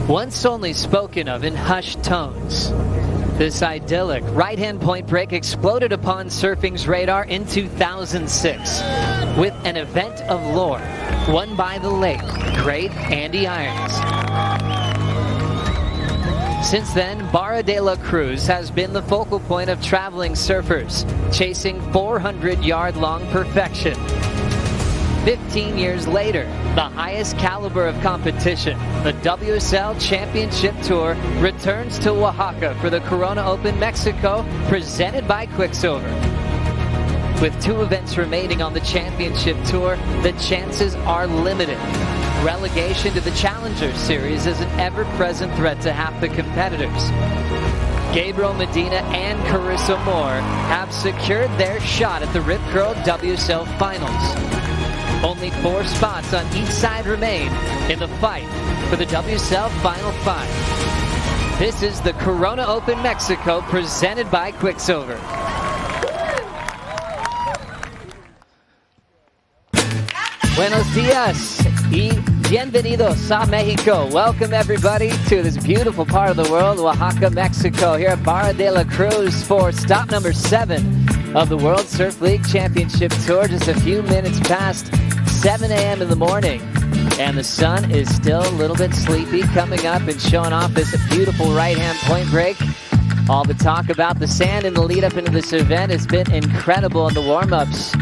Once only spoken of in hushed tones, this idyllic right-hand point break exploded upon surfing's radar in 2006 with an event of lore won by the late, great Andy Irons. Since then, Barra de la Cruz has been the focal point of traveling surfers, chasing 400-yard-long perfection. 15 years later, the highest caliber of competition, the WSL Championship Tour, returns to Oaxaca for the Corona Open Mexico, presented by Quicksilver. With 2 events remaining on the Championship Tour, the chances are limited. Relegation to the Challengers Series is an ever-present threat to half the competitors. Gabriel Medina and Carissa Moore have secured their shot at the Rip Curl WSL Finals. Only 4 spots on each side remain in the fight for the WSL Final 5. This is the Corona Open Mexico, presented by Quicksilver. Buenos dias y bienvenidos a Mexico. Welcome everybody to this beautiful part of the world, Oaxaca, Mexico, here at Barra de la Cruz for stop number 7 of the World Surf League Championship Tour. Just a few minutes past 7 a.m. in the morning, and the sun is still a little bit sleepy, coming up and showing off this beautiful right-hand point break. All the talk about the sand in the lead-up into this event has been incredible, and the warm-ups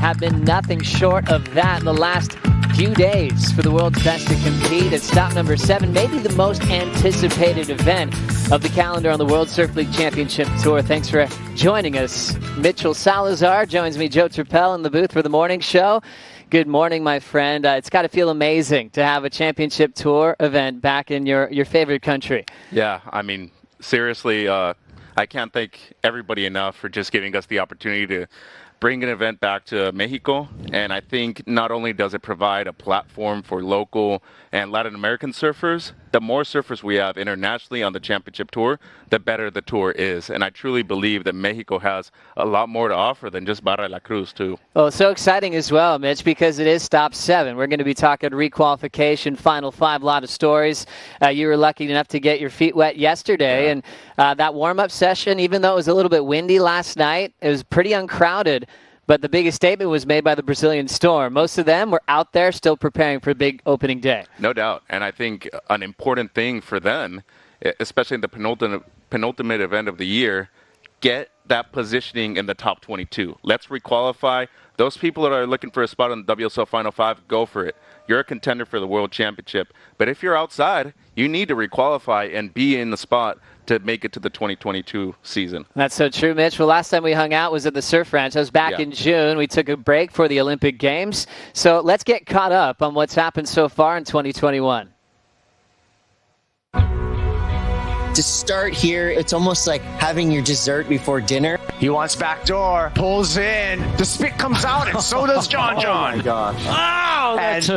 have been nothing short of that in the last few days for the world's best to compete at stop number 7, maybe the most anticipated event of the calendar on the World Surf League Championship Tour. Thanks for joining us. Mitchell Salazar joins me, Joe Turpel, in the booth for the morning show. Good morning, my friend. It's got to feel amazing to have a championship tour event back in your favorite country. Yeah, I mean, seriously, I can't thank everybody enough for just giving us the opportunity to bring an event back to Mexico. And I think not only does it provide a platform for local and Latin American surfers, the more surfers we have internationally on the championship tour, the better the tour is. And I truly believe that Mexico has a lot more to offer than just Barra de la Cruz, too. Well, so exciting as well, Mitch, because it is stop 7. We're going to be talking requalification, final 5, a lot of stories. You were lucky enough to get your feet wet yesterday. Yeah. And that warm-up session, even though it was a little bit windy last night, it was pretty uncrowded. But the biggest statement was made by the Brazilian Storm. Most of them were out there still preparing for a big opening day. No doubt. And I think an important thing for them, especially in the penultimate event of the year, get that positioning in the top 22. Let's requalify. Those people that are looking for a spot on the WSL Final 5, go for it. You're a contender for the World Championship. But if you're outside, you need to requalify and be in the spot to make it to the 2022 season. That's so true, Mitch. Well, last time we hung out was at the Surf Ranch. That was back in June. We took a break for the Olympic Games. So let's get caught up on what's happened so far in 2021. To start here, it's almost like having your dessert before dinner. He wants backdoor, pulls in, the spit comes out, and so does John. Oh my gosh. Oh, that's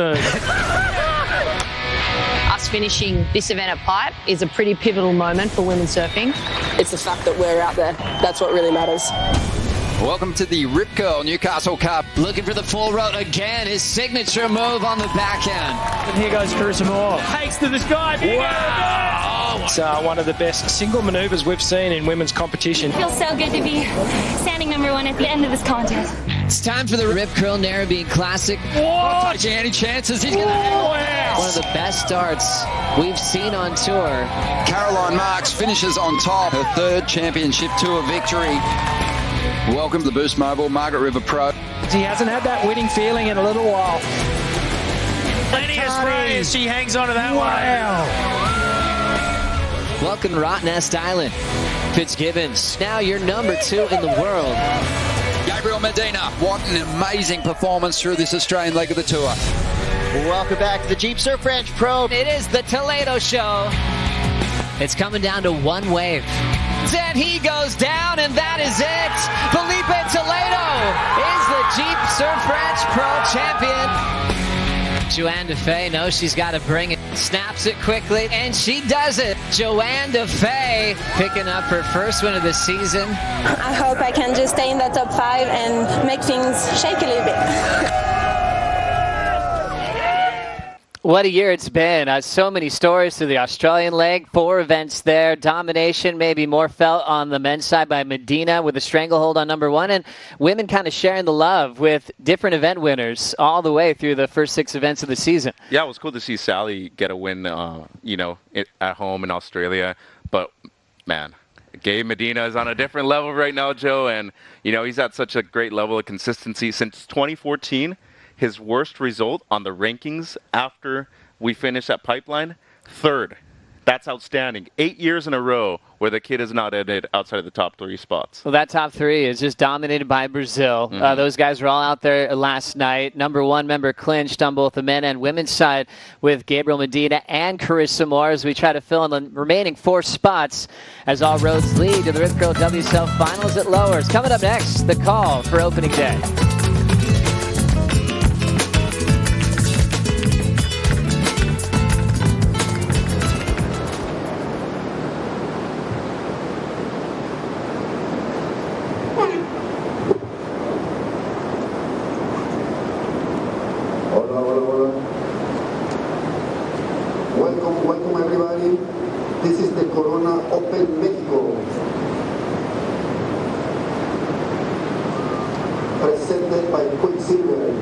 Us finishing this event at Pipe is a pretty pivotal moment for women surfing. It's the fact that we're out there. That's what really matters. Welcome to the Rip Curl Newcastle Cup. Looking for the full route again. His signature move on the backhand. And here goes Carissa Moore. Takes to the sky. Wow. It's one of the best single maneuvers we've seen in women's competition. It feels so good to be standing number 1 at the end of this contest. It's time for the Rip Curl Narrabeen Classic. What? Taking any chances? He's going to have one of the best starts we've seen on tour. Caroline Marks finishes on top, her 3rd championship tour victory. Welcome to the Boost Mobile Margaret River Pro. He hasn't had that winning feeling in a little while. Plenty of spray as she hangs on to that one. Welcome to Rottnest Island. Fitzgibbons, now you're number 2 in the world. Gabriel Medina, what an amazing performance through this Australian leg of the tour. Welcome back to the Jeep Surf Ranch Pro. It is the Toledo show. It's coming down to one wave. And he goes down, and that is it. Felipe Toledo is the Jeep Surf Ranch Pro champion. Joanne Defay knows she's got to bring it. Snaps it quickly, and she does it. Joanne Defay picking up her first win of the season. I hope I can just stay in the top 5 and make things shake a little bit. What a year it's been. So many stories through the Australian leg. 4 events there. Domination maybe more felt on the men's side by Medina with a stranglehold on number 1. And women kind of sharing the love with different event winners all the way through the first 6 events of the season. Yeah, it was cool to see Sally get a win, at home in Australia. But, man, Gabe Medina is on a different level right now, Joe. And, he's at such a great level of consistency since 2014. His worst result on the rankings after we finished at Pipeline, 3rd. That's outstanding. 8 years in a row where the kid has not ended outside of the top 3 spots. Well, that top 3 is just dominated by Brazil. Those guys were all out there last night. Number 1 member clinched on both the men and women's side with Gabriel Medina and Carissa Moore as we try to fill in the remaining 4 spots as all roads lead to the Rip Curl WSL Finals at Lowers. Coming up next, the call for opening day. Welcome everybody. This is the Corona Open Mexico. Presented by Quicksilver.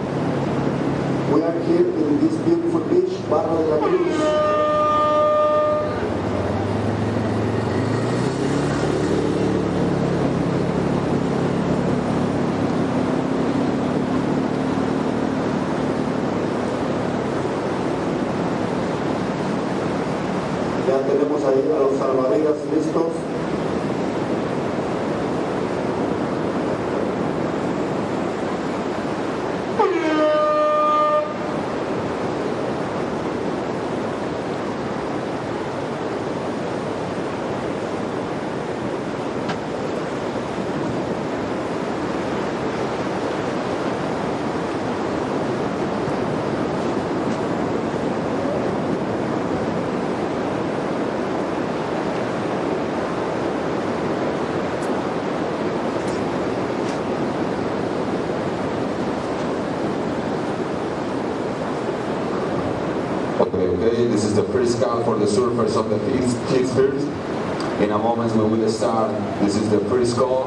We are here in this beautiful beach, Barra de la Cruz. Ya tenemos ahí a los salvavidas listos. Okay, this is the pre-scout for the surfers of the kids first. In a moment we will start. This is the pre-score.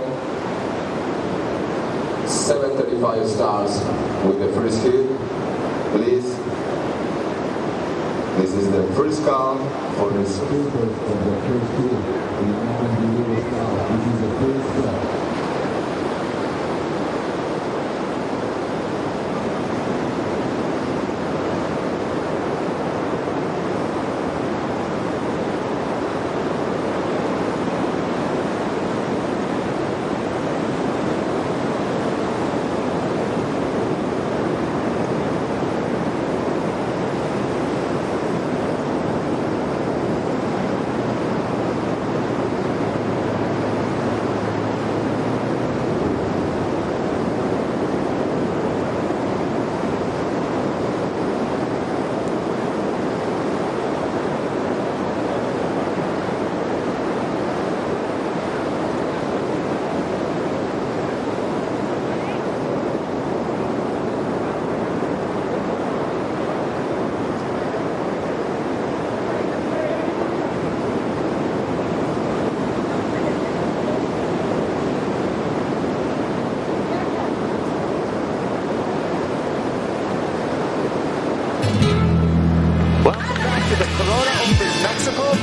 735 stars with the first hit. Please. This is the pre-scout for the surfers of the first hit. In a moment we will start. This is the pre-scout.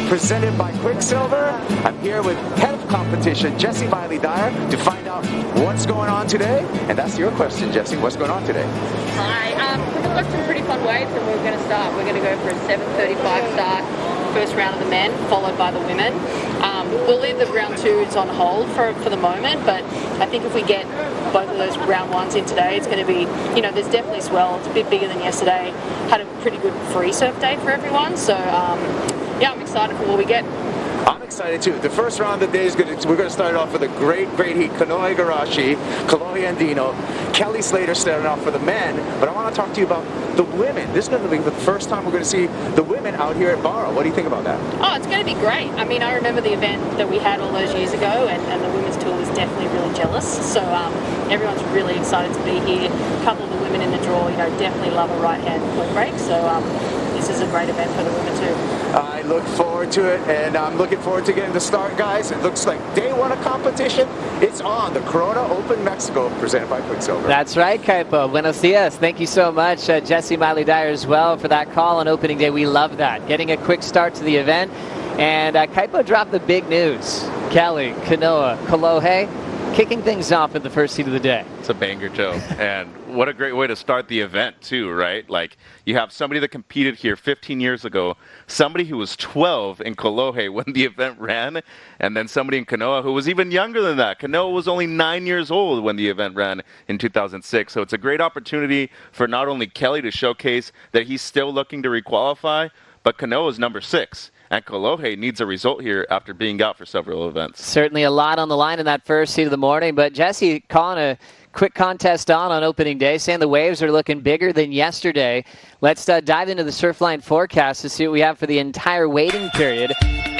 Presented by Quicksilver. I'm here with head of competition, Jessie Miley-Dyer, to find out what's going on today. And that's your question, Jessie. What's going on today? Hi. We've got some pretty fun waves, and we're going to start. We're going to go for a 7:35 start, first round of the men, followed by the women. We'll leave the round 2s on hold for the moment, but I think if we get both of those round 1s in today, it's going to be, there's definitely swell. It's a bit bigger than yesterday. Had a pretty good free surf day for everyone, so yeah, I'm excited for what we get. I'm excited too. The first round of the day is we're going to start off with a great heat. Kanoe Igarashi, Kalohe Andino, Kelly Slater starting off for the men. But I want to talk to you about the women. This is going to be the first time we're going to see the women out here at Barra. What do you think about that? Oh, it's going to be great. I mean, I remember the event that we had all those years ago, and the women's tour was definitely really jealous. So everyone's really excited to be here. A couple of the women in the draw, definitely love a right-hand pull break. So this is a great event for the women too. I look forward to it, and I'm looking forward to getting the start, guys. It looks like day one of competition. It's on the Corona Open Mexico, presented by Quicksilver. That's right, Kaipo. Buenos dias. Thank you so much, Jesse Miley Dyer, as well, for that call on opening day. We love that. Getting a quick start to the event. And Kaipo dropped the big news. Kelly, Kanoa, Kalohe, kicking things off in the first heat of the day. It's a banger, Joe. And what a great way to start the event, too, right? Like, you have somebody that competed here 15 years ago, somebody who was 12 in Kalohe when the event ran, and then somebody in Kanoa who was even younger than that. Kanoa was only 9 years old when the event ran in 2006. So it's a great opportunity for not only Kelly to showcase that he's still looking to requalify, but Kanoa is number 6. And Kalohe needs a result here after being out for several events. Certainly a lot on the line in that first heat of the morning. But Jesse calling a quick contest on opening day, saying the waves are looking bigger than yesterday. Let's dive into the Surfline Forecast to see what we have for the entire waiting period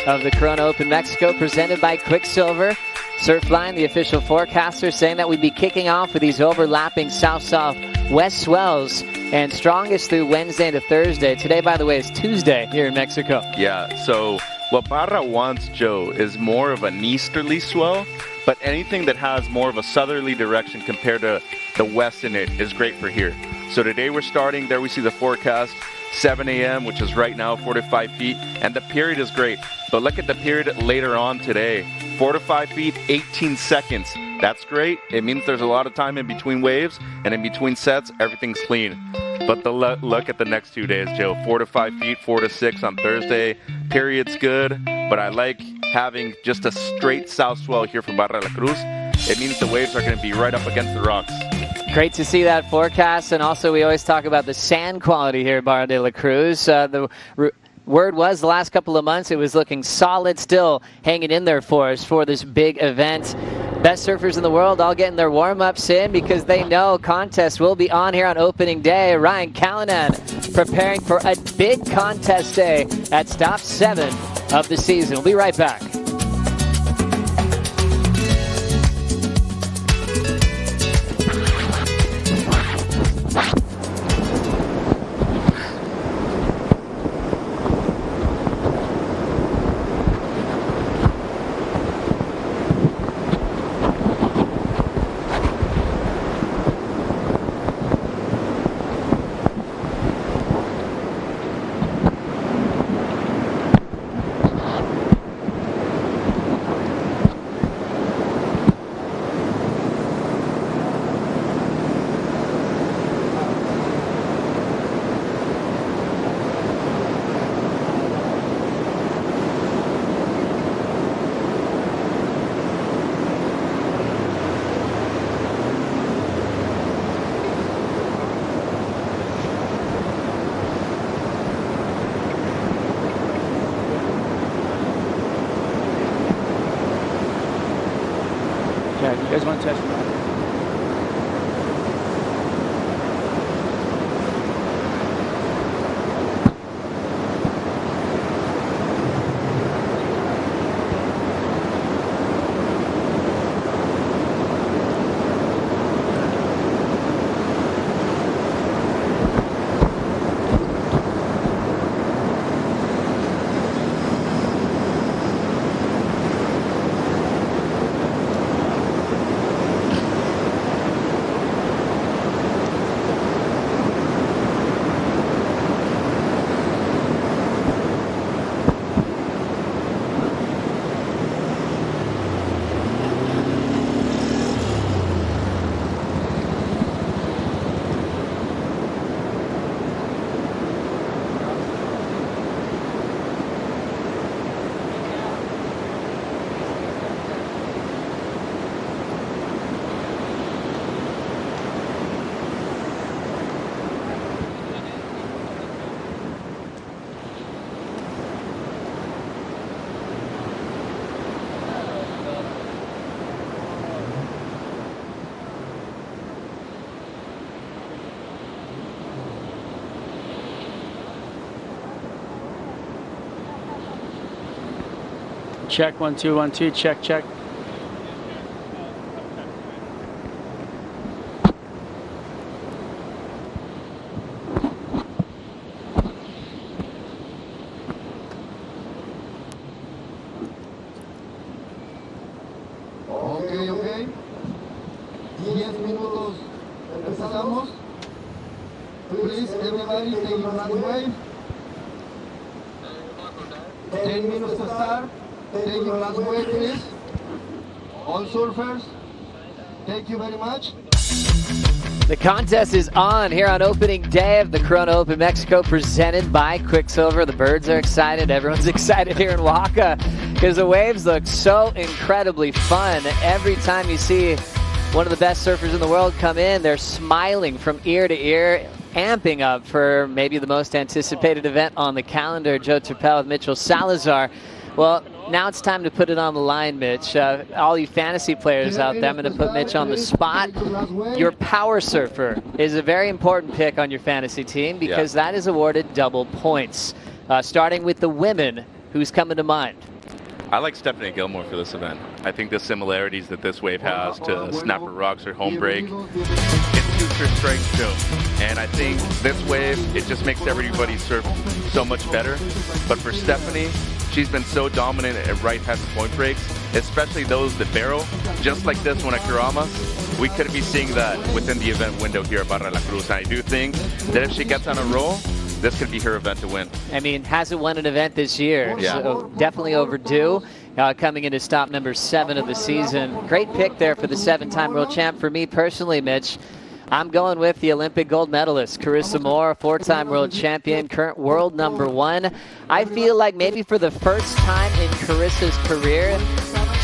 of the Corona Open Mexico, presented by Quicksilver. Surfline, the official forecaster, saying that we'd be kicking off with these overlapping south-south-west swells and strongest through Wednesday into Thursday. Today, by the way, is Tuesday here in Mexico. Yeah, so what Barra wants, Joe, is more of an easterly swell, but anything that has more of a southerly direction compared to the west in it is great for here. So today we're starting, there we see the forecast, 7 a.m., which is right now 4 to 5 feet, and the period is great. But look at the period later on today. 4 to 5 feet, 18 seconds. That's great. It means there's a lot of time in between waves, and in between sets, everything's clean. But look at the next 2 days, Joe. 4 to 5 feet, 4 to 6 on Thursday. Period's good, but I like having just a straight south swell here from Barra de la Cruz. It means the waves are going to be right up against the rocks. Great to see that forecast, and also we always talk about the sand quality here at Barra de la Cruz. Word was the last couple of months it was looking solid, still hanging in there for us for this big event. Best surfers in the world all getting their warm-ups in because they know contest will be on here on opening day. Ryan Callanan preparing for a big contest day at stop 7 of the season. We'll be right back. Yeah, you guys want to test that? Check, 1, 2, 1, 2, check, check. Ok. 10 minutos. Empezamos. Please, everybody, take your last wave. 10 minutes to start. Take your last wave, please. All surfers, thank you very much. The contest is on here on opening day of the Corona Open Mexico, presented by Quicksilver. The birds are excited. Everyone's excited here in Oaxaca because the waves look so incredibly fun. Every time you see one of the best surfers in the world come in, they're smiling from ear to ear, amping up for maybe the most anticipated event on the calendar. Joe Turpel with Mitchell Salazar. Well, now it's time to put it on the line, Mitch. All you fantasy players out there, I'm going to put Mitch on the spot. Your power surfer is a very important pick on your fantasy team because that is awarded double points. Starting with the women, who's coming to mind? I like Stephanie Gilmore for this event. I think the similarities that this wave has to Snapper Rocks or Home Break, it suits her strength too. And I think this wave, it just makes everybody surf so much better. But for Stephanie, she's been so dominant at right-hand point breaks, especially those that barrel, just like this one at Karamas. We could be seeing that within the event window here at Barra La Cruz. And I do think that if she gets on a roll, this could be her event to win. I mean, hasn't won an event this year, so definitely overdue. Coming into stop number 7 of the season. Great pick there for the 7-time world champ. For me personally, Mitch, I'm going with the Olympic gold medalist, Carissa Moore, 4-time world champion, current world number 1. I feel like maybe for the first time in Carissa's career,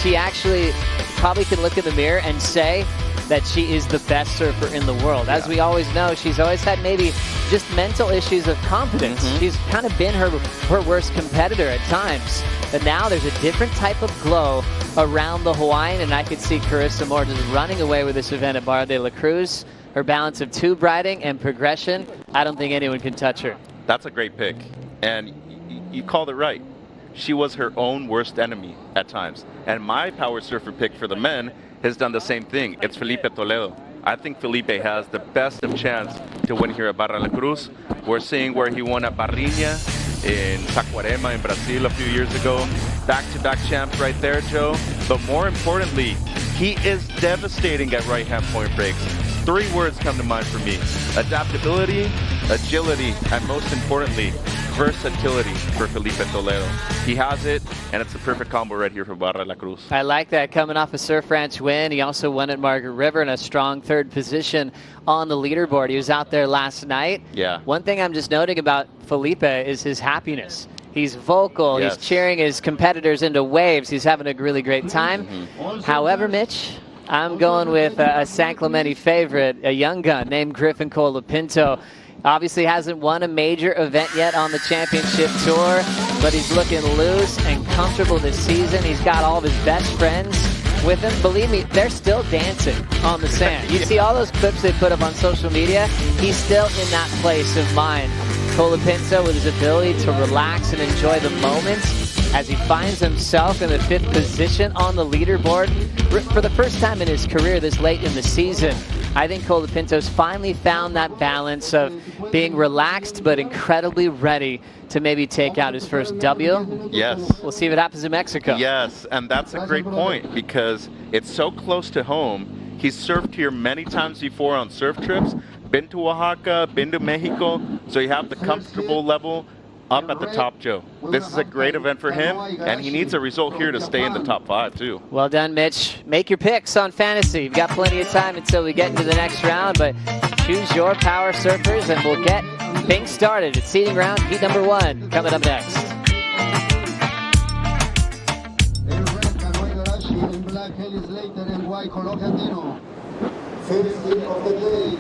she actually probably can look in the mirror and say that she is the best surfer in the world. As we always know, she's always had maybe just mental issues of confidence. She's kind of been her worst competitor at times. But now there's a different type of glow around the Hawaiian, and I could see Carissa Moore just running away with this event at Barra de la Cruz. Her balance of tube riding and progression, I don't think anyone can touch her. That's a great pick. And you called it right. She was her own worst enemy at times. And my power surfer pick for the men has done the same thing. It's Felipe Toledo. I think Felipe has the best of chance to win here at Barra La Cruz. We're seeing where he won at Barrinha in Saquarema in Brazil a few years ago. Back-to-back champs right there, Joe. But more importantly, he is devastating at right-hand point breaks. 3 words come to mind for me: adaptability, agility, and most importantly, versatility for Felipe Toledo. He has it, and it's the perfect combo right here for Barra La Cruz. I like that. Coming off a Surf Ranch win, he also won at Margaret River in a strong 3rd position on the leaderboard. He was out there last night. Yeah. One thing I'm just noting about Felipe is his happiness. He's vocal. He's cheering his competitors into waves. He's having a really great time. However, Mitch, I'm going with a San Clemente favorite, a young gun named Griffin Colapinto. Obviously hasn't won a major event yet on the championship tour, but he's looking loose and comfortable this season. He's got all of his best friends with him. Believe me, they're still dancing on the sand. You see all those clips they put up on social media, he's still in that place of mind. Colapinto, with his ability to relax and enjoy the moments as he finds himself in the 5th position on the leaderboard for the first time in his career this late in the season. I think Colapinto's finally found that balance of being relaxed but incredibly ready to maybe take out his first W. Yes. We'll see what happens in Mexico. Yes, and that's a great point because it's so close to home. He's surfed here many times before on surf trips, been to Oaxaca, been to Mexico, so you have the comfortable level up at the top, Joe. This is a great event for him, and he needs a result here to stay in the top 5, too. Well done, Mitch. Make your picks on fantasy. You've got plenty of time until we get into the next round, but choose your power surfers, and we'll get things started. It's seeding round, heat number 1, coming up next. In red, Canoe Igarashi. In black, Ellis Later. In white, Colombia Andino. First hit of the day.